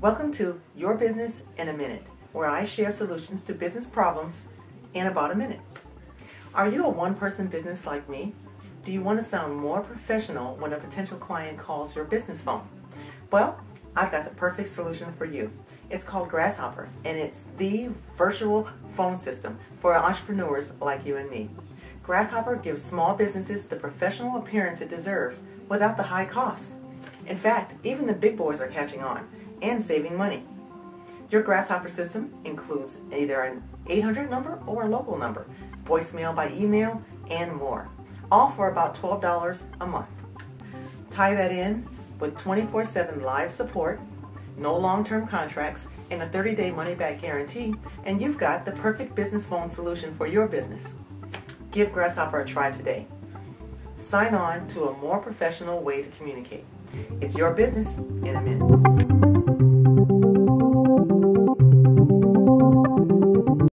Welcome to Your Business in a Minute, where I share solutions to business problems in about a minute. Are you a one-person business like me? Do you want to sound more professional when a potential client calls your business phone? Well, I've got the perfect solution for you. It's called Grasshopper, and it's the virtual phone system for entrepreneurs like you and me. Grasshopper gives small businesses the professional appearance it deserves without the high costs. In fact, even the big boys are catching on and saving money. Your Grasshopper system includes either an 800 number or a local number, voicemail by email, and more, all for about $12 a month. Tie that in with 24/7 live support, no long-term contracts, and a 30-day money-back guarantee, and you've got the perfect business phone solution for your business. Give Grasshopper a try today. Sign on to a more professional way to communicate. It's your business in a minute.